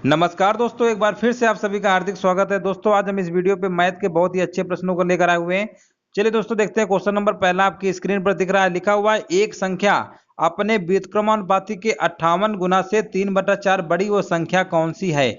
नमस्कार दोस्तों, एक बार फिर से आप सभी का हार्दिक स्वागत है। दोस्तों आज हम इस वीडियो पे मैथ के बहुत ही अच्छे प्रश्नों को लेकर आए हुए हैं। चलिए दोस्तों देखते हैं। क्वेश्चन नंबर पहला आपकी स्क्रीन पर दिख रहा है, लिखा हुआ है एक संख्या अपने व्युत्क्रमानुपाती के 58 गुना से 3/4 बड़ी वो संख्या कौन सी है।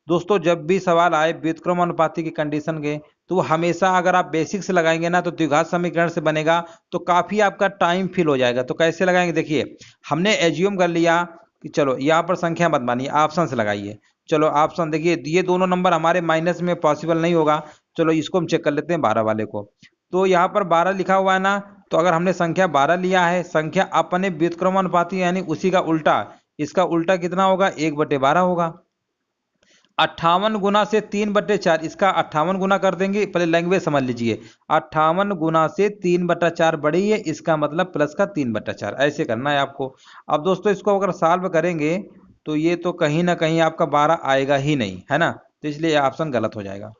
दोस्तों जब भी सवाल आए व्युत्क्रमानुपाती की कंडीशन के, तो वो हमेशा अगर आप बेसिक से लगाएंगे ना तो द्विघात समीकरण से बनेगा, तो काफी आपका टाइम फिल हो जाएगा। तो कैसे लगाएंगे, देखिए हमने एज्यूम कर लिया कि चलो यहाँ पर संख्या मत मानिए, ऑप्शन से लगाइए। चलो ऑप्शन देखिए, ये दोनों नंबर हमारे माइनस में पॉसिबल नहीं होगा। चलो इसको हम चेक कर लेते हैं 12 वाले को। तो यहाँ पर 12 लिखा हुआ है ना, तो अगर हमने संख्या 12 लिया है, संख्या अपने व्युत्क्रमानुपाती यानी उसी का उल्टा, इसका उल्टा कितना होगा 1/12 होगा। 58 गुना से 3/4, इसका 58 गुना कर देंगे। पहले लैंग्वेज समझ लीजिए, 58 गुना से 3/4 बड़ी है, इसका मतलब प्लस का 3/4, ऐसे करना है आपको। अब दोस्तों इसको अगर सॉल्व करेंगे तो ये तो कहीं ना कहीं आपका 12 आएगा ही नहीं, है ना, तो इसलिए ये ऑप्शन गलत हो जाएगा।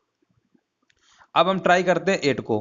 अब हम ट्राई करते हैं 8 को।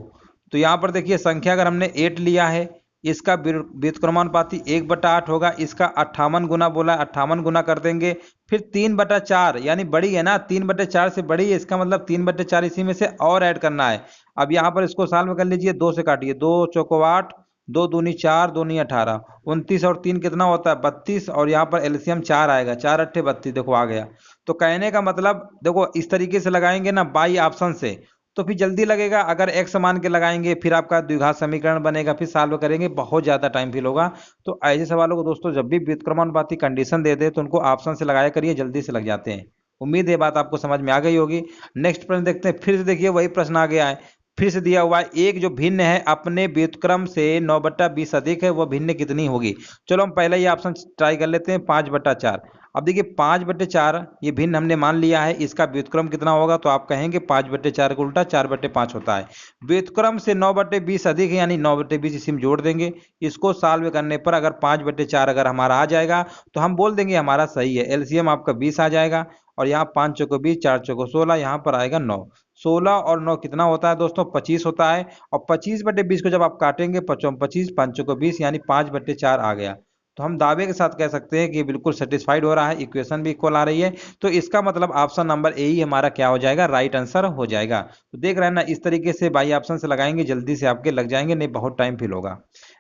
तो यहाँ पर देखिए संख्या अगर हमने 8 लिया है, इसका व्युत्क्रमानुपाती 1/8 होगा। इसका 58 गुना बोला, 58 गुना कर देंगे। फिर 3/4 यानी बड़ी है ना, 3/4 से बड़ी है, इसका मतलब 3/4 इसी में से और ऐड करना है। अब यहाँ पर इसको सॉल्व कर लीजिए, 2 से काटिए, 2 चौको 8, 2 दूनी 4, 2 नी 18, 29 और 3 कितना होता है 32, और यहाँ पर एलसीएम 4 आएगा, 4 अट्ठे 32, देखो आ गया। तो कहने का मतलब देखो इस तरीके से लगाएंगे ना बाई ऑप्शन से, तो फिर जल्दी लगेगा। अगर एक्स मान के लगाएंगे फिर आपका द्विघात समीकरण बनेगा, फिर सॉल्व करेंगे, बहुत ज्यादा टाइम फिल होगा। तो ऐसे सवालों को दोस्तों जब भी व्युत्क्रमानुपाती कंडीशन दे दे तो उनको ऑप्शन से लगाया करिए, जल्दी से लग जाते हैं। उम्मीद है बात आपको समझ में आ गई होगी। नेक्स्ट प्रश्न देखते हैं। फिर से देखिए वही प्रश्न आ गया है, फिर से दिया हुआ है एक जो भिन्न है अपने व्युत्क्रम से 9/20 अधिक है, वह भिन्न कितनी होगी। चलो हम पहले ये ऑप्शन ट्राई कर लेते हैं, 5/4। अब देखिए 5/4 ये भिन्न हमने मान लिया है, इसका व्युत्क्रम कितना होगा, तो आप कहेंगे 5/4 का उल्टा 4/5 होता है। व्युत्क्रम से 9/20 अधिक है यानी 9/20 इसी में जोड़ देंगे। इसको सॉल्व करने पर अगर 5/4 अगर हमारा आ जाएगा तो हम बोल देंगे हमारा सही है। एलसीएम आपका 20 आ जाएगा, और यहाँ 5 चौको 20, 4 चौको 16, यहाँ पर आएगा 9। 16 और 9 कितना होता है दोस्तों 25 होता है। और 25/20 को जब आप काटेंगे 25, 5 चौको 20 यानी 5/4 आ गया। तो हम दावे के साथ कह सकते हैं कि बिल्कुल सेटिस्फाइड हो रहा है, इक्वेशन भी इक्वल आ रही है। तो इसका मतलब ऑप्शन नंबर ए ही हमारा क्या हो जाएगा, राइट आंसर हो जाएगा। तो देख रहे हैं ना, इस तरीके से बाई ऑप्शन से लगाएंगे, जल्दी से आपके लग जाएंगे, नहीं बहुत टाइम फिल होगा।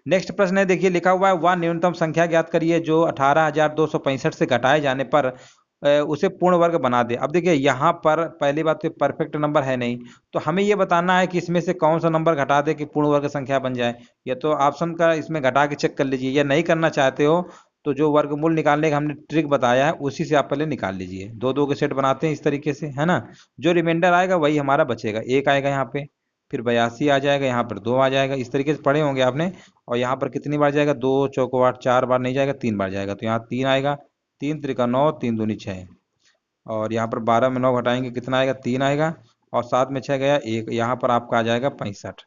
नेक्स्ट प्रश्न है, देखिए लिखा हुआ है वह न्यूनतम संख्या ज्ञात करिए जो 18,265 से घटाए जाने पर उसे पूर्ण वर्ग बना दे। अब देखिए यहाँ पर पहली बात तो परफेक्ट नंबर है नहीं, तो हमें ये बताना है कि इसमें से कौन सा नंबर घटा दे कि पूर्ण वर्ग संख्या बन जाए। या तो ऑप्शन का इसमें घटा के चेक कर लीजिए, या नहीं करना चाहते हो तो जो वर्गमूल निकालने का हमने ट्रिक बताया है उसी से आप पहले निकाल लीजिए। दो दो के सेट बनाते हैं इस तरीके से, है ना। जो रिमाइंडर आएगा वही हमारा बचेगा, एक आएगा यहाँ पे, फिर 82 आ जाएगा, यहाँ पर 2 आ जाएगा। इस तरीके से पढ़े होंगे आपने। और यहाँ पर कितनी बार जाएगा, 2 चौको 8, 4 बार नहीं जाएगा, 3 बार जाएगा। तो यहाँ 3 आएगा, 3 त्रिका 9, 3 दूनी 6, और यहाँ पर 12 में 9 घटाएंगे कितना आएगा, 3 आएगा, और 7 में 6 गया 1, यहाँ पर आपका आ जाएगा 65,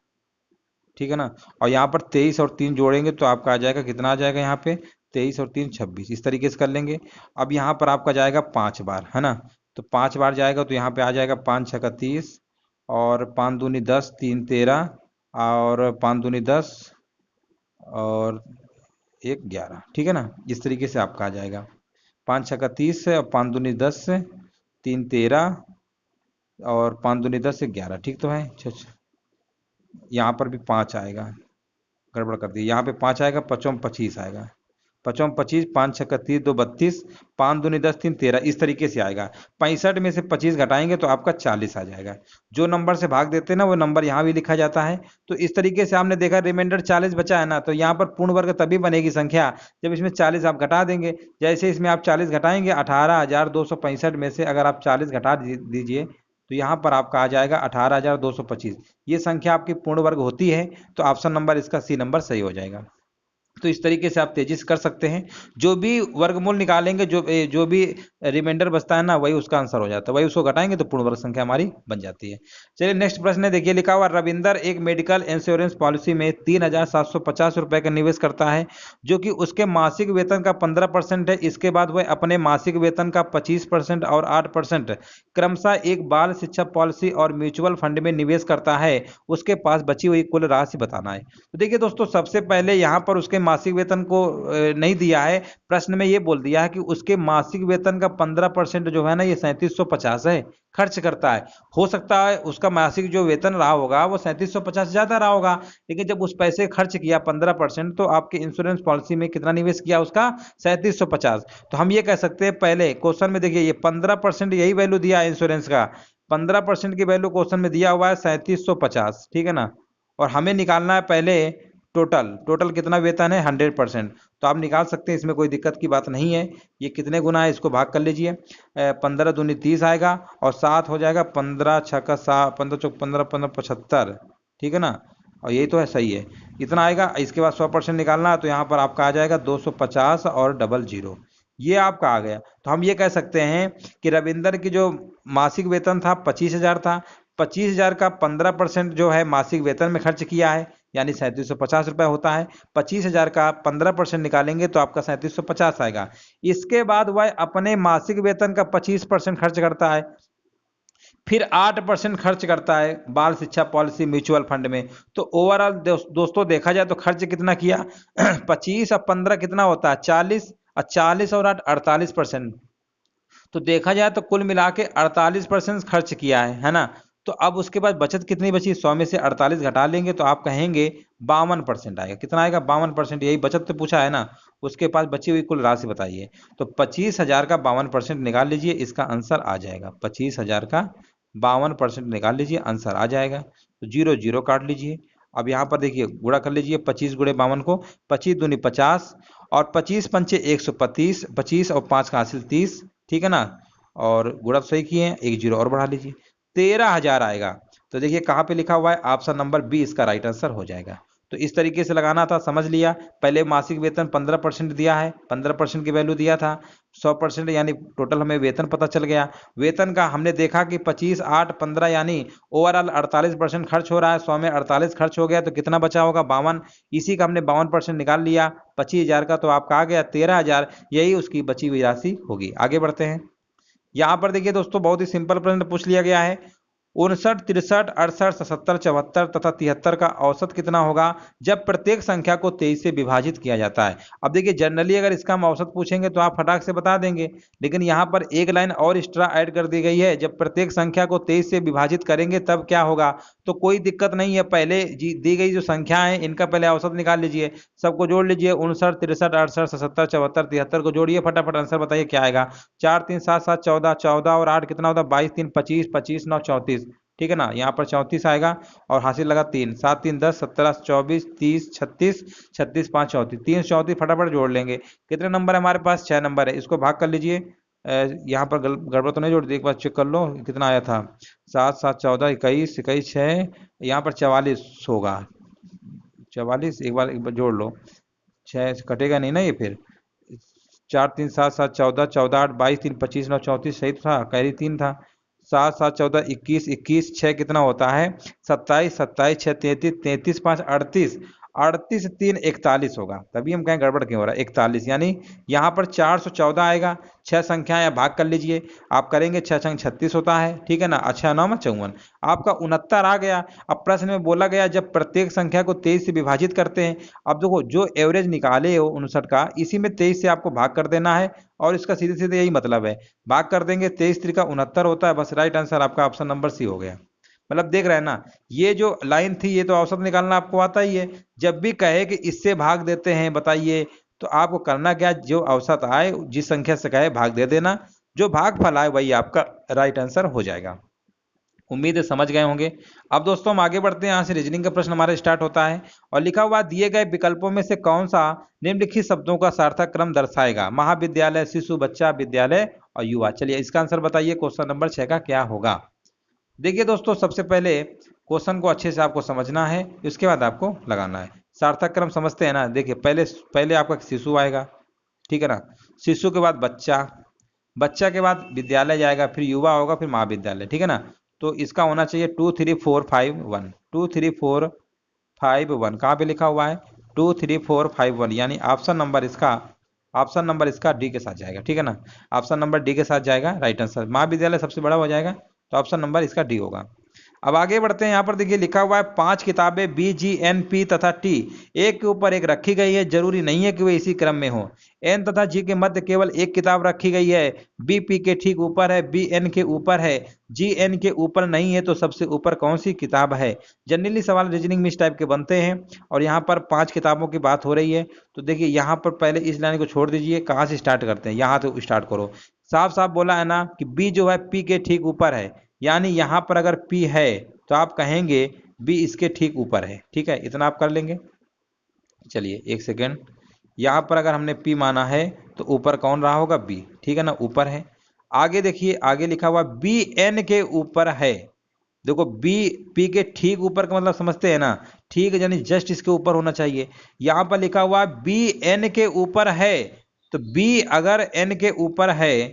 ठीक है ना। और यहाँ पर 23 और 3 जोड़ेंगे तो आपका आ जाएगा कितना, आ जाएगा यहाँ पे 23 और 3 26, इस तरीके से कर लेंगे। अब यहाँ पर आपका जाएगा 5 बार, है ना। तो 5 बार जाएगा तो यहाँ पे आ जाएगा 5 छक्का 30, और 5 दूनी 10, 3 13, और 5 दूनी 10, और 1 11, ठीक है ना। इस तरीके से आपका आ जाएगा 5 छक्का 30 से, और 5 दूनी 10 से, 3 13, और 5 दूनी 10 से 11, ठीक तो है। अच्छा, यहाँ पर भी 5 आएगा, गड़बड़ कर दी, यहाँ पे 5 आएगा, 5 25 आएगा, 5 25, 5 छक्का 30, 2 32, 5 दूनी 10, 3 13, इस तरीके से आएगा। 65 में से 25 घटाएंगे तो आपका 40 आ जाएगा। जो नंबर से भाग देते हैं ना वो नंबर यहाँ भी लिखा जाता है। तो इस तरीके से आपने देखा रिमाइंडर 40 बचा है ना, तो यहाँ पर पूर्ण वर्ग तभी बनेगी संख्या जब इसमें 40 आप घटा देंगे। जैसे इसमें आप 40 घटाएंगे, 18,265 में से अगर आप 40 घटा दीजिए तो यहाँ पर आपका आ जाएगा 18,225। ये संख्या आपकी पूर्ण वर्ग होती है, तो ऑप्शन नंबर इसका सी नंबर सही हो जाएगा। तो इस तरीके से आप तेजी से कर सकते हैं। जो भी वर्गमूल निकालेंगे, जो भी रिमाइंडर बचता है ना, वही उसका आंसर हो जाता है, वही उसको घटाएंगे तो पूर्ण वर्ग संख्या हमारी बन जाती है। चलिए नेक्स्ट प्रश्न है, देखिए लिखा हुआ रविंदर एक मेडिकल इंश्योरेंस पॉलिसी में 3,750 रुपए का निवेश करता है जो कि उसके मासिक वेतन का 15% है। इसके बाद वह अपने मासिक वेतन का 25% और 8% क्रमशः एक बाल शिक्षा पॉलिसी और म्यूचुअल फंड में निवेश करता है। उसके पास बची हुई कुल राशि बताना है। तो देखिए दोस्तों सबसे पहले यहाँ पर उसके मासिक वेतन को नहीं दिया है, प्रश्न में ये बोल दिया है कि उसके मासिक वेतन का 15% जो है ना ये 3750 है, खर्च करता है। हो सकता है उसका मासिक जो वेतन रहा होगा वो 3750 ज्यादा रहा होगा, लेकिन जब उस पैसे खर्च किया 15%, तो आपके इंश्योरेंस पॉलिसी में कितना निवेश किया उसका 3750। तो हम ये कह सकते हैं, पहले क्वेश्चन में देखिए ये 15% यही वैल्यू दिया है इंश्योरेंस का, 15% की वैल्यू क्वेश्चन में दिया हुआ है 3750, ठीक है ना। और हमें निकालना है पहले टोटल कितना वेतन है 100%। तो आप निकाल सकते हैं, इसमें कोई दिक्कत की बात नहीं है। ये कितने गुना है इसको भाग कर लीजिए, 15 दूनी 30 आएगा और 7 हो जाएगा, 15 छक्का 7, 15 चौक 15, 15 75, ठीक है ना। और यही तो है, सही है, इतना आएगा। इसके बाद 100% निकालना है, तो यहाँ पर आपका आ जाएगा 250 और 00, ये आपका आ गया। तो हम ये कह सकते हैं कि रविंदर की जो मासिक वेतन था 25,000 था, 25,000 का 15% जो है मासिक वेतन में खर्च किया है, यानी 3750 रुपये होता है। 25,000 का 15% निकालेंगे तो आपका 3750 आएगा। इसके बाद वह अपने मासिक वेतन का 25% खर्च करता है, फिर 8% खर्च करता है बाल शिक्षा पॉलिसी म्यूचुअल फंड में। तो ओवरऑल दोस्तों देखा जाए तो खर्च कितना किया 25 और 15 कितना होता है 40, और 40 और 8 48%। तो देखा जाए तो कुल मिला के 48% खर्च किया है ना। तो अब उसके बाद बचत कितनी बची, 100 में से 48 घटा लेंगे तो आप कहेंगे 52% आएगा। कितना आएगा 52%, यही बचत तो पूछा है ना। उसके पास बची हुई कुल राशि बताइए। तो 25,000 का 52% निकाल लीजिए, इसका आंसर आ जाएगा। 25,000 का 52% निकाल लीजिए, आंसर आ जाएगा। तो 0 0 काट लीजिए। अब यहाँ पर देखिए गुणा कर लीजिए 25 गुणे 52 को, 25 दूनी 50 और 25 पंचे 125, 25 और 5 का हासिल 30, ठीक है ना। और गुणा सही किए हैं, 1 0 और बढ़ा लीजिए, 13,000 आएगा। तो देखिए कहाँ पे लिखा हुआ है, ऑप्शन नंबर बी इसका राइट आंसर हो जाएगा। तो इस तरीके से लगाना था, समझ लिया। पहले मासिक वेतन 15% दिया है, 15% की वैल्यू दिया था, 100% यानी टोटल हमें वेतन पता चल गया। वेतन का हमने देखा कि 25 8 15 यानी ओवरऑल 48% खर्च हो रहा है, 100 में 48 खर्च हो गया तो कितना बचा होगा 52। इसी का हमने 52% निकाल लिया 25,000 का, तो आपका आ गया 13,000, यही उसकी बची हुई राशि होगी। आगे बढ़ते हैं। यहाँ पर देखिए दोस्तों बहुत ही सिंपल प्रश्न पूछ लिया गया है, 59 63 68 77 74 तथा 73 का औसत कितना होगा जब प्रत्येक संख्या को 23 से विभाजित किया जाता है। अब देखिए जनरली अगर इसका हम औसत पूछेंगे तो आप फटाक से बता देंगे, लेकिन यहाँ पर एक लाइन और एक्स्ट्रा ऐड कर दी गई है, जब प्रत्येक संख्या को 23 से विभाजित करेंगे तब क्या होगा। तो कोई दिक्कत नहीं है, पहले दी गई जो संख्या है इनका पहले औसत निकाल लीजिए, सबको जोड़ लीजिए, 59 63 68 77 74 73 को जोड़िए, फटाफट आंसर बताइए क्या आएगा। 4 3 7 7 14, 14 और 8 कितना होता है 22 3 25, 25 9 34, ठीक है ना। यहाँ पर 34 आएगा और हासिल लगा 3, 7 3 10 17 24 30 36, 36 5 34, 3 34 फटाफट जोड़ लेंगे। कितने नंबर है हमारे पास, 6 नंबर है, इसको भाग कर लीजिए। यहाँ पर गड़बड़ तो नहीं जोड़ दी, एक बार चेक कर लो कितना आया था, 7 7 14 21 21 6, यहाँ पर 44 होगा, 44, एक बार जोड़ लो, 6 कटेगा नहीं ना ये फिर। 4 3 7 7 14, 14 8 22 3 25 9 34 सही था, कैरी 3 था। 7 7 14 21, 21 6 कितना होता है 27, 27 6 33, 33 5 38, 38 3 41 होगा, तभी हम कहें गड़बड़ क्यों हो रहा है 41, यानी यहाँ पर 414 आएगा। 6 संख्याएं आप भाग कर लीजिए, आप करेंगे 6 छंग 36 होता है, ठीक है ना। अच्छा 9 में 54, आपका 69 आ गया। अब प्रश्न में बोला गया जब प्रत्येक संख्या को 23 से विभाजित करते हैं। अब देखो जो एवरेज निकाले हो 59 का, इसी में 23 से आपको भाग कर देना है, और इसका सीधे सीधे यही मतलब है, भाग कर देंगे 23 3 का 69 होता है, बस राइट आंसर आपका ऑप्शन नंबर सी हो गया। मतलब देख रहे हैं ना, ये जो लाइन थी ये तो औसत निकालना आपको आता ही है। जब भी कहे कि इससे भाग देते हैं बताइए, तो आपको करना क्या, जो औसत आए जिस संख्या से कहे भाग दे देना, जो भागफल आए वही आपका राइट आंसर हो जाएगा। उम्मीद है समझ गए होंगे। अब दोस्तों हम आगे बढ़ते हैं, यहाँ से रीजनिंग का प्रश्न हमारा स्टार्ट होता है और लिखा हुआ दिए गए विकल्पों में से कौन सा निम्नलिखित शब्दों का सार्थक क्रम दर्शाएगा। महाविद्यालय, शिशु, बच्चा, विद्यालय और युवा। चलिए इसका आंसर बताइए, क्वेश्चन नंबर 6 का क्या होगा। देखिए दोस्तों सबसे पहले क्वेश्चन को अच्छे से आपको समझना है, उसके बाद आपको लगाना है। सार्थक क्रम समझते हैं ना, देखिए पहले पहले आपका शिशु आएगा, ठीक है ना। शिशु के बाद बच्चा, बच्चा के बाद विद्यालय जाएगा, फिर युवा होगा, फिर महाविद्यालय, ठीक है ना। तो इसका होना चाहिए 2 3 4 5 1, 2 3 4 5 1, कहाँ पे लिखा हुआ है 2 3 4 5 1, यानी ऑप्शन नंबर इसका डी के साथ जाएगा, ठीक है ना। ऑप्शन नंबर डी के साथ जाएगा, राइट आंसर। महाविद्यालय सबसे बड़ा हो जाएगा, तो ऑप्शन नंबर इसका डी होगा। अब आगे बढ़ते हैं। यहाँ पर देखिए लिखा हुआ है 5 किताबें बी, जी, एन, पी तथा टी एक के ऊपर एक रखी गई है, जरूरी नहीं है कि वे इसी क्रम में हो। एन तथा जी के मध्य केवल एक किताब रखी गई है, बी पी के ठीक ऊपर है, बी एन के ऊपर है, जी एन के ऊपर नहीं है, तो सबसे ऊपर कौन सी किताब है। जनरली सवाल रीजनिंग में इस टाइप के बनते हैं। और यहाँ पर 5 किताबों की बात हो रही है, तो देखिए यहाँ पर पहले इस लाइन को छोड़ दीजिए, कहाँ से स्टार्ट करते हैं, यहाँ से स्टार्ट करो। साफ साफ बोला है ना कि बी जो है पी के ठीक ऊपर है, यानी यहाँ पर अगर P है तो आप कहेंगे B इसके ठीक ऊपर है। ठीक है, इतना आप कर लेंगे। चलिए एक सेकेंड, यहाँ पर अगर हमने P माना है तो ऊपर कौन रहा होगा, B। ठीक है ना, ऊपर है। आगे देखिए, आगे लिखा हुआ B N के ऊपर है। देखो B P के ठीक ऊपर का मतलब समझते हैं ना, ठीक यानी जस्ट इसके ऊपर होना चाहिए। यहाँ पर लिखा हुआ B N के ऊपर है, तो B अगर N के ऊपर है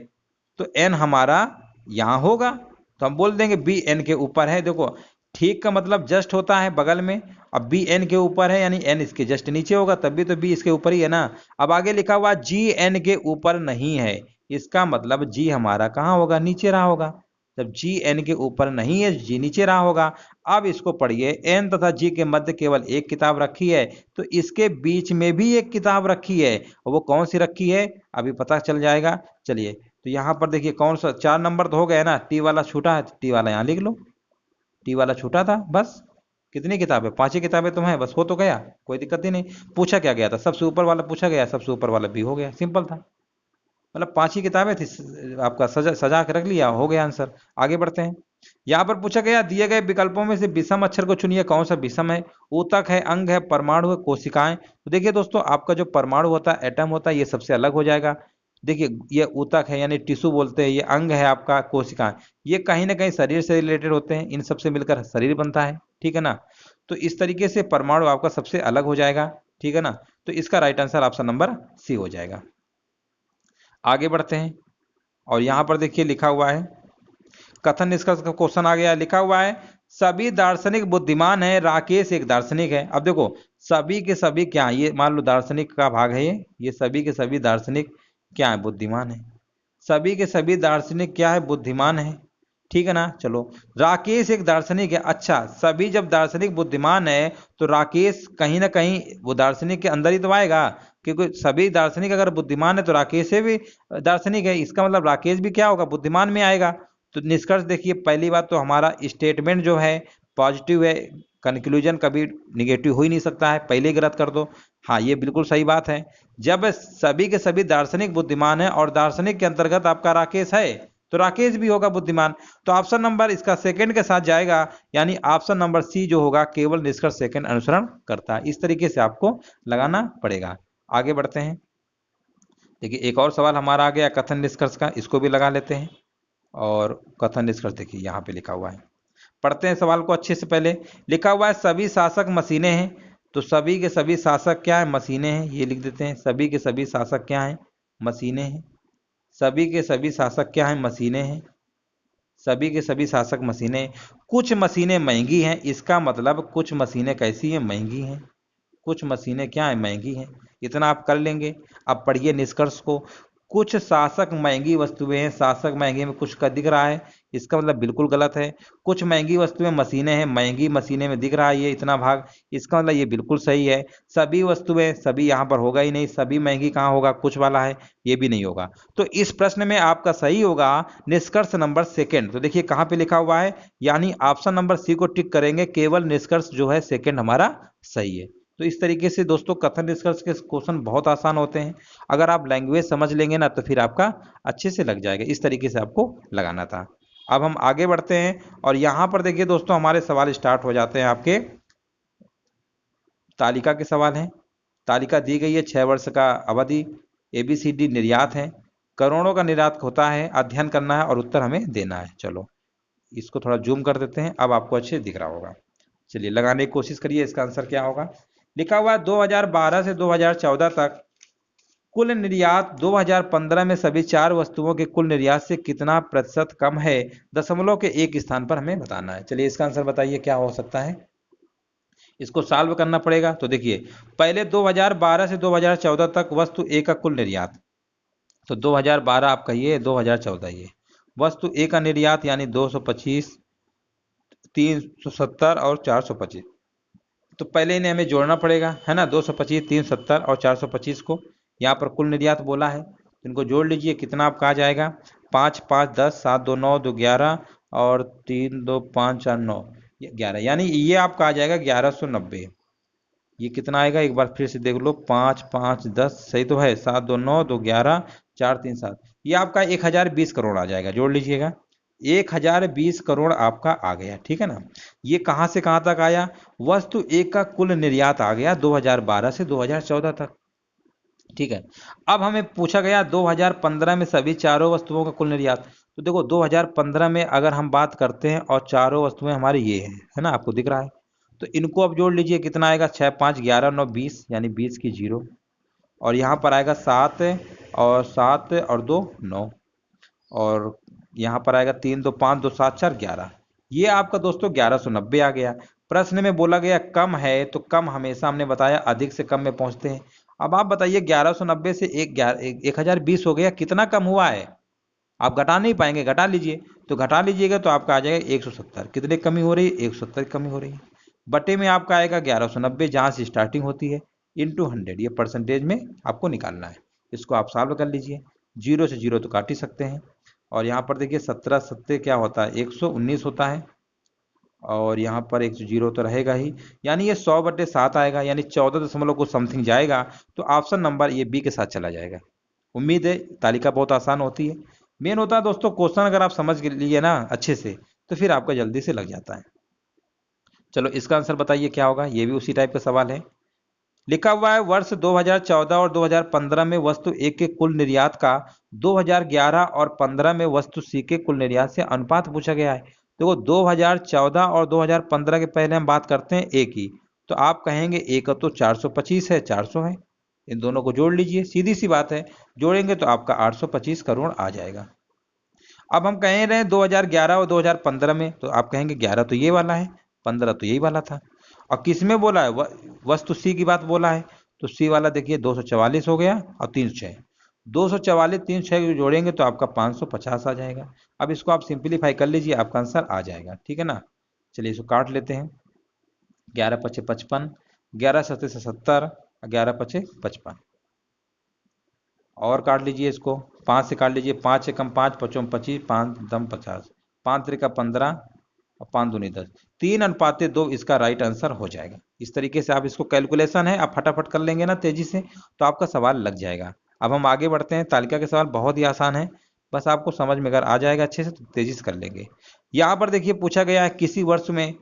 तो N हमारा यहाँ होगा, तो हम बोल देंगे बी एन के ऊपर है। देखो ठीक का मतलब जस्ट होता है बगल में, अब बी एन के ऊपर है यानी एन इसके जस्ट नीचे होगा, तब भी तो बी इसके ऊपर ही है ना। अब आगे लिखा हुआ जी एन के ऊपर नहीं है, इसका मतलब जी हमारा कहाँ होगा, नीचे रहा होगा। जब जी एन के ऊपर नहीं है, जी नीचे रहा होगा। अब इसको पढ़िए, एन तथा जी के मध्य केवल एक किताब रखी है, तो इसके बीच में भी एक किताब रखी है, और वो कौन सी रखी है अभी पता चल जाएगा। चलिए, तो यहाँ पर देखिए कौन सा 4 नंबर तो हो गया ना, टी वाला छूटा है, टी वाला यहाँ लिख लो, टी वाला छूटा था बस। कितनी किताबें, 5 ही किताबें तो हैं, बस हो तो गया, कोई दिक्कत ही नहीं। पूछा क्या गया था, सबसे ऊपर वाला पूछा गया, सबसे ऊपर वाला भी हो गया, सिंपल था। मतलब 5 ही किताबें थी, आपका सजा सजा के रख लिया, हो गया आंसर। आगे बढ़ते हैं। यहाँ पर पूछा गया दिए गए विकल्पों में से विषम अक्षर को चुनिए, कौन सा विषम है। ऊतक है, अंग है, परमाणु है, कोशिकाएं। तो देखिए दोस्तों, आपका जो परमाणु होता है, एटम होता है, ये सबसे अलग हो जाएगा। देखिए ये ऊतक है यानी टिश्यू बोलते हैं, ये अंग है आपका, कोशिकाएं ये कहीं ना कहीं शरीर से रिलेटेड होते हैं, इन सबसे मिलकर शरीर बनता है। ठीक है ना, तो इस तरीके से परमाणु आपका सबसे अलग हो जाएगा। ठीक है ना, तो इसका right answer option number C हो जाएगा। आगे बढ़ते हैं। और यहां पर देखिए लिखा हुआ है, कथन निष्कर्ष का क्वेश्चन आ गया। लिखा हुआ है सभी दार्शनिक बुद्धिमान है, राकेश एक दार्शनिक है। अब देखो सभी के सभी क्या है, ये मान लो दार्शनिक का भाग है, ये सभी के सभी दार्शनिक क्या है, बुद्धिमान है। सभी के सभी दार्शनिक क्या है, बुद्धिमान है। ठीक है ना, चलो राकेश एक दार्शनिक है। अच्छा, सभी जब दार्शनिक बुद्धिमान है तो राकेश कहीं ना कहीं वो दार्शनिक के अंदर ही तो आएगा, क्योंकि सभी दार्शनिक अगर बुद्धिमान है तो राकेश से भी दार्शनिक है, इसका मतलब राकेश भी क्या होगा, बुद्धिमान में आएगा। तो निष्कर्ष देखिए, पहली बात तो हमारा स्टेटमेंट जो है पॉजिटिव है, कंक्लूजन कभी निगेटिव हो ही नहीं सकता है, पहले गलत कर दो। हाँ ये बिल्कुल सही बात है, जब सभी के सभी दार्शनिक बुद्धिमान है और दार्शनिक के अंतर्गत आपका राकेश है तो राकेश भी होगा बुद्धिमान। तो ऑप्शन नंबर इसका सेकंड के साथ जाएगा, यानी ऑप्शन नंबर सी जो होगा केवल निष्कर्ष सेकंड अनुसरण करता है। इस तरीके से आपको लगाना पड़ेगा। आगे बढ़ते हैं। देखिए एक और सवाल हमारा आ गया कथन निष्कर्ष का, इसको भी लगा लेते हैं। और कथन निष्कर्ष देखिए यहाँ पे लिखा हुआ है, पढ़ते हैं सवाल को अच्छे से। पहले लिखा हुआ है सभी शासक मशीनें हैं, तो सभी के सभी शासक क्या है, मशीनें हैं, ये लिख देते हैं। सभी के सभी शासक क्या हैं, मशीनें हैं। सभी के सभी शासक क्या हैं, मशीनें हैं। सभी के सभी शासक मशीनें। कुछ मशीनें महंगी हैं, इसका मतलब कुछ मशीनें कैसी हैं, महंगी हैं। कुछ मशीनें क्या है, महंगी हैं, इतना आप कर लेंगे। अब पढ़िए निष्कर्ष को, कुछ शासक महंगी वस्तुएं हैं, शासक महंगे में कुछ का दिख रहा है, इसका मतलब बिल्कुल गलत है। कुछ महंगी वस्तुएं मशीनें हैं, महंगी मशीनें में दिख रहा है ये इतना भाग, इसका मतलब ये बिल्कुल सही है। सभी वस्तुएं, सभी यहाँ पर होगा ही नहीं, सभी महंगी कहाँ होगा, कुछ वाला है, ये भी नहीं होगा। तो इस प्रश्न में आपका सही होगा निष्कर्ष नंबर सेकंड। तो देखिए कहाँ पे लिखा हुआ है, यानी ऑप्शन नंबर सी को टिक करेंगे, केवल निष्कर्ष जो है सेकंड हमारा सही है। तो इस तरीके से दोस्तों कथन निष्कर्ष के क्वेश्चन बहुत आसान होते हैं, अगर आप लैंग्वेज समझ लेंगे ना तो फिर आपका अच्छे से लग जाएगा। इस तरीके से आपको लगाना था। अब हम आगे बढ़ते हैं, और यहां पर देखिए दोस्तों हमारे सवाल स्टार्ट हो जाते हैं। आपके तालिका के सवाल हैं। तालिका दी गई है, 6 वर्ष का अवधि, ABCD निर्यात है, करोड़ों का निर्यात होता है, अध्ययन करना है और उत्तर हमें देना है। चलो इसको थोड़ा जूम कर देते हैं, अब आपको अच्छे दिख रहा होगा। चलिए लगाने की कोशिश करिए, इसका आंसर क्या होगा। लिखा हुआ 2012 से 2014 तक कुल निर्यात 2015 में सभी 4 वस्तुओं के कुल निर्यात से कितना प्रतिशत कम है, दशमलव के एक स्थान पर हमें बताना है। चलिए इसका आंसर बताइए क्या हो सकता है, इसको सॉल्व करना पड़ेगा। तो देखिए पहले 2012 से 2014 तक वस्तु ए का कुल निर्यात, तो 2012 आप कहिए, 2014 ये वस्तु ए का निर्यात यानी 225 370 और 425। तो पहले इन्हें हमें जोड़ना पड़ेगा, है ना। 225, 370 और 425 को यहाँ पर कुल निर्यात बोला है, तो इनको जोड़ लीजिए। कितना आपका आ जाएगा? 5 5 10, 7 2 9 2 11 और 3 2 5 4 9 11, यानी ये आपका आ जाएगा 1190। ये कितना आएगा एक बार फिर से देख लो। 5 5 10 सही तो है, 7 2 9 2 11 4 3 7, ये आपका 1020 करोड़ आ जाएगा। जोड़ लीजिएगा, 1020 करोड़ आपका आ गया, ठीक है ना। ये कहां से कहां तक आया? वस्तु एक का कुल निर्यात आ गया 2012 से 2014 तक, ठीक है। अब हमें पूछा गया 2015 में सभी चारों वस्तुओं का कुल निर्यात। तो देखो 2015 में अगर हम बात करते हैं और चारों वस्तुएं हमारी ये है ना, आपको दिख रहा है। तो इनको अब जोड़ लीजिए, कितना आएगा? 6 5 11 9 20, यानी 20 की जीरो। और यहाँ पर आएगा 7 और 7 और 2 9, और यहाँ पर आएगा 3 2 5 2 7 4 11। ये आपका दोस्तों 1190 आ गया। प्रश्न में बोला गया कम है, तो कम हमेशा हमने बताया अधिक से कम में पहुंचते हैं। अब आप बताइए 1190 से 1020 हो गया, कितना कम हुआ है? आप घटा नहीं पाएंगे, घटा लीजिए। तो घटा लीजिएगा तो आपका आ जाएगा 170। कितने कमी हो रही है? 170 की कमी हो रही है। बटे में आपका आएगा 1190, जहां से स्टार्टिंग होती है, इंटू 100, ये परसेंटेज में आपको निकालना है। इसको आप सॉल्व कर लीजिए। जीरो से जीरो तो काट ही सकते हैं। और यहाँ पर देखिए 17 सत्ते क्या होता है? 119 होता है। और यहाँ पर एक जीरो तो रहेगा ही, यानी ये 100/7 आएगा, यानी 14 कुछ समथिंग जाएगा। तो ऑप्शन नंबर ये बी के साथ चला जाएगा। उम्मीद है तालिका बहुत आसान होती है। मेन होता है दोस्तों क्वेश्चन अगर आप समझ लिए ना अच्छे से, तो फिर आपका जल्दी से लग जाता है। चलो इसका आंसर बताइए क्या होगा। ये भी उसी टाइप का सवाल है। लिखा हुआ है वर्ष 2014 और 2015 में वस्तु ए के कुल निर्यात का 2011 और 15 में वस्तु सी के कुल निर्यात से अनुपात पूछा गया है। देखो 2014 और 2015 के पहले हम बात करते हैं ए की, तो आप कहेंगे ए का तो 425 है, 400 है। इन दोनों को जोड़ लीजिए, सीधी सी बात है। जोड़ेंगे तो आपका 825 करोड़ आ जाएगा। अब हम कह रहे हैं 2011 और 2015 में, तो आप कहेंगे 11 तो ये वाला है, 15 तो यही वाला था। और किस में बोला है? वस्तु सी की बात बोला है, तो सी वाला देखिए 244 हो गया और 306। 244 306 जोड़ेंगे तो आपका 550 आ जाएगा। अब इसको आप सिंप्लीफाई कर लीजिए, आपका आंसर आ जाएगा, ठीक है ना। चलिए इसको काट लेते हैं। 11 पचे 55, 11 सत्ते से 70, 11 पचे 55। और काट लीजिए इसको, 5 से काट लीजिए। 5 से कम 5, 5 25, 5 दम 50, 5 त्रिका 15 और 5 दूनी 10, 3:2 इसका राइट आंसर हो जाएगा। इस तरीके से आप इसको कैलकुलेशन है, आप फटाफट कर लेंगे ना तेजी से, तो आपका सवाल लग जाएगा। अब हम आगे बढ़ते हैं। तालिका के सवाल बहुत ही आसान है, बस आपको समझ में अगर आ जाएगा अच्छे से तो तेजी से कर लेंगे। यहाँ पर देखिए पूछा गया है किसी वर्ष में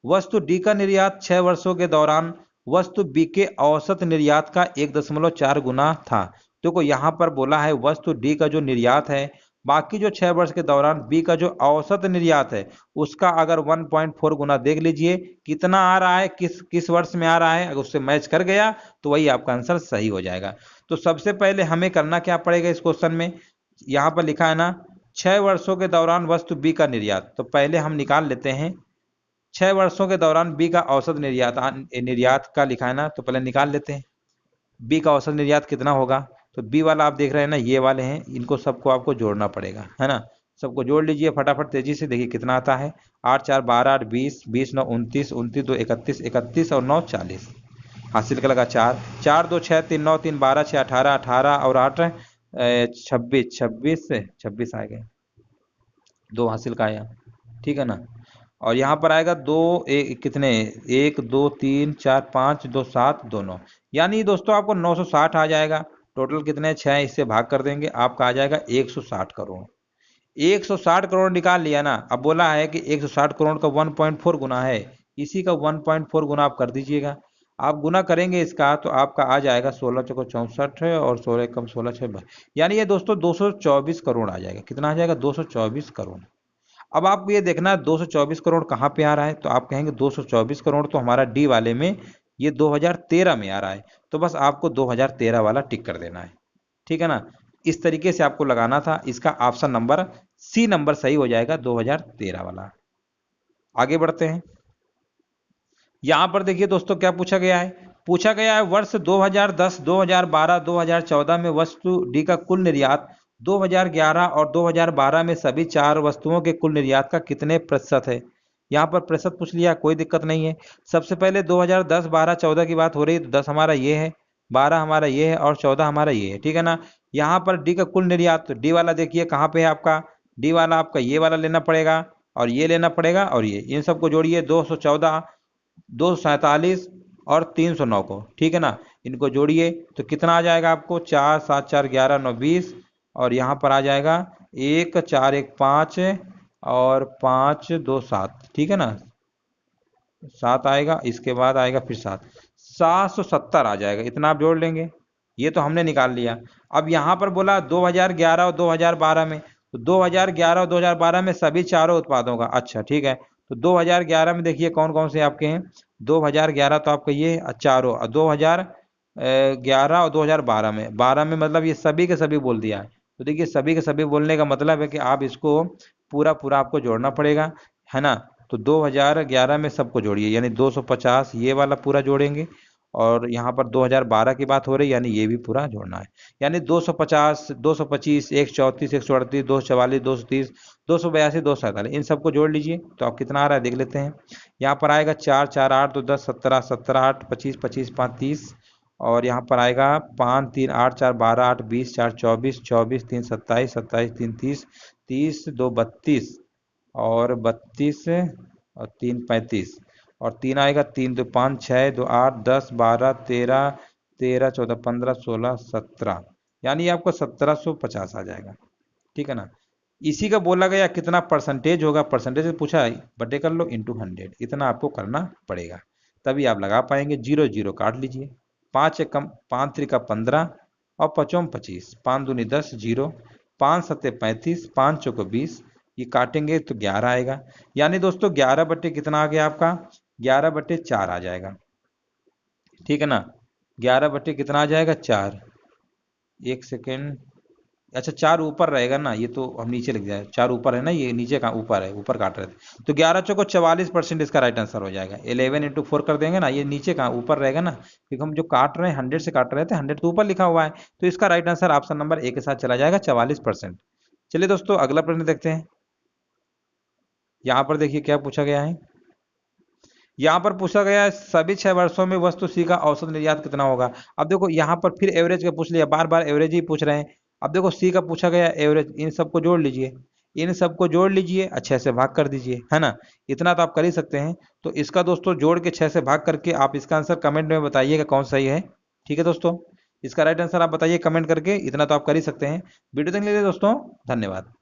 वस्तु डी का निर्यात 6 वर्षों के दौरान वस्तु बी के औसत निर्यात का 1.4 गुना था। देखो यहाँ पर बोला है वस्तु डी का जो निर्यात है, बाकी जो 6 वर्ष के दौरान बी का जो औसत निर्यात है उसका अगर 1.4 गुना देख लीजिए कितना आ रहा है, किस किस वर्ष में आ रहा है। अगर उससे मैच कर गया तो वही आपका आंसर सही हो जाएगा। तो सबसे पहले हमें करना क्या पड़ेगा इस क्वेश्चन में? यहाँ पर लिखा है ना 6 वर्षों के दौरान वस्तु बी का निर्यात, तो पहले हम निकाल लेते हैं 6 वर्षों के दौरान बी का औसत निर्यात का लिखा है ना, तो पहले निकाल लेते हैं बी का औसत निर्यात कितना होगा। तो बी वाला आप देख रहे हैं ना, ये वाले हैं, इनको सबको आपको जोड़ना पड़ेगा, है ना। सबको जोड़ लीजिए फटाफट तेजी से, देखिए कितना आता है। 8 4 12 8 20, 20 9 29, 29 2 31, 31 और 9 40। हासिल का लगा 4, 4 2 6 3 9 3 12 6 18, 18 और 8 26, 26 से 26 आ गए, 2 हासिल का आया, ठीक है ना। और यहाँ पर आएगा 2 कितने 1 2 3 4 5 2 7 2 9, यानी दोस्तों आपको 960 आ जाएगा। टोटल कितने 6, इससे भाग कर देंगे, आपका आ जाएगा 160 करोड़। 160 करोड़ निकाल लिया ना। अब बोला है कि 160 करोड़ का 1.4 गुना है, इसी का 1.4 गुना आप कर दीजिएगा। आप गुना करेंगे इसका तो आपका आ जाएगा 16 चौको 64 और 16 कम 16 6, यानी ये दोस्तों 224 करोड़ आ जाएगा। कितना आ जाएगा? 224 करोड़। अब आपको ये देखना है 224 करोड़ कहाँ पे आ रहा है, तो आप कहेंगे 224 करोड़ तो हमारा डी वाले में ये 2013 में आ रहा है, तो बस आपको 2013 वाला टिक कर देना है, ठीक है ना। इस तरीके से आपको लगाना था। इसका ऑप्शन नंबर सी नंबर सही हो जाएगा, 2013 वाला। आगे बढ़ते हैं। यहां पर देखिए दोस्तों क्या पूछा गया है। पूछा गया है वर्ष 2010 2012 2014 में वस्तु डी का कुल निर्यात 2011 और 2012 में सभी 4 वस्तुओं के कुल निर्यात का कितने प्रतिशत है। यहाँ पर प्रतिशत पूछ लिया, कोई दिक्कत नहीं है। सबसे पहले 2010, 12, 14 की बात हो रही है, तो 10 हमारा ये है, 12 हमारा ये है और 14 हमारा ये है, ठीक है ना। यहाँ पर डी का कुल निर्यात, तो डी वाला देखिए कहाँ पे है आपका, डी वाला आपका ये वाला लेना पड़ेगा और ये लेना पड़ेगा और ये, इन सबको जोड़िए, 214, 247 और 309 को, ठीक है ना। इनको जोड़िए तो कितना आ जाएगा आपको, 4 7 4 11 9 20, और यहाँ पर आ जाएगा 1 4 1 5 और 5 2 7, ठीक है ना, 7 आएगा, इसके बाद आएगा फिर 770 आ जाएगा, इतना आप जोड़ लेंगे। ये तो हमने निकाल लिया। अब यहाँ पर बोला 2011 और 2012 में, तो 2011 और 2012 में सभी चारों उत्पादों का, अच्छा ठीक है। तो 2011 में देखिए कौन कौन से आपके हैं, 2011 तो आपका ये चारों, 2011 और 2012 में, 12 में मतलब ये सभी के सभी बोल दिया है। तो देखिए सभी के सभी बोलने का मतलब है कि आप इसको पूरा पूरा आपको जोड़ना पड़ेगा, है ना। तो 2011 में सबको जोड़िए, यानी 250 ये वाला पूरा जोड़ेंगे, और यहाँ पर 2012 की बात हो रही है, यानी ये भी पूरा जोड़ना है। यानी 250, 225, 134, 138, 244, 230, 282, 247, इन सबको जोड़ लीजिए तो आप कितना आ रहा है देख लेते हैं। यहाँ पर आएगा 4 4 8 तो 10 17 17 8 25 25 5 30, और यहाँ पर आएगा 5 3 8 4 12 8 20 4 24 24 3 27 27 3 30 30 2 32 और 32 और 3 35, और 3 आएगा, 3 2 5 6 2 8 10 12 13 13 14 15 16 17, यानी आपको 1750 आ जाएगा, ठीक है ना। इसी का बोला गया कितना परसेंटेज होगा, परसेंटेज पूछा है, बटे कर लो इंटू 100, इतना आपको करना पड़ेगा, तभी आप लगा पाएंगे। 0 0 काट लीजिए, 5 एकम 5 त्रिका 15 और 5 25, 5 दूनी 10, 0, 5 सत्ते 35, 5 चौको 20, ये काटेंगे तो 11 आएगा। यानी दोस्तों 11 बटे कितना आ गया आपका, 11 बटे 4 आ जाएगा, ठीक है ना। 11 बटे कितना आ जाएगा, 4, एक सेकेंड, अच्छा 4 ऊपर रहेगा ना, ये तो हम नीचे लिख जाए, 4 ऊपर है ना, ये नीचे का ऊपर है, ऊपर काट रहे थे। तो 11 चौको 44% इसका राइट आंसर हो जाएगा। 11 इंटू 4 कर देंगे ना, ये नीचे का ऊपर रहेगा ना, क्योंकि हम जो काट रहे हैं 100 से काट रहे थे, 100 तो ऊपर लिखा हुआ है, तो इसका right answer option number A के साथ चला जाएगा, 44%। चलिए दोस्तों अगला प्रश्न देखते हैं। यहाँ पर देखिए क्या पूछा गया है, यहाँ पर पूछा गया है सभी 6 वर्षों में वस्तु सी का औसत निर्यात कितना होगा। अब देखो यहाँ पर फिर एवरेज का पूछ लिया, बार बार एवरेज ही पूछ रहे हैं। अब देखो सी का पूछा गया एवरेज, इन सबको जोड़ लीजिए, इन सबको जोड़ लीजिए, 6 से भाग कर दीजिए, है ना, इतना तो आप कर ही सकते हैं। तो इसका दोस्तों जोड़ के 6 से भाग करके आप इसका आंसर कमेंट में बताइएगा कौन सही है, ठीक है दोस्तों। इसका राइट आंसर आप बताइए कमेंट करके, इतना तो आप कर ही सकते हैं। वीडियो देखने के लिए दोस्तों धन्यवाद।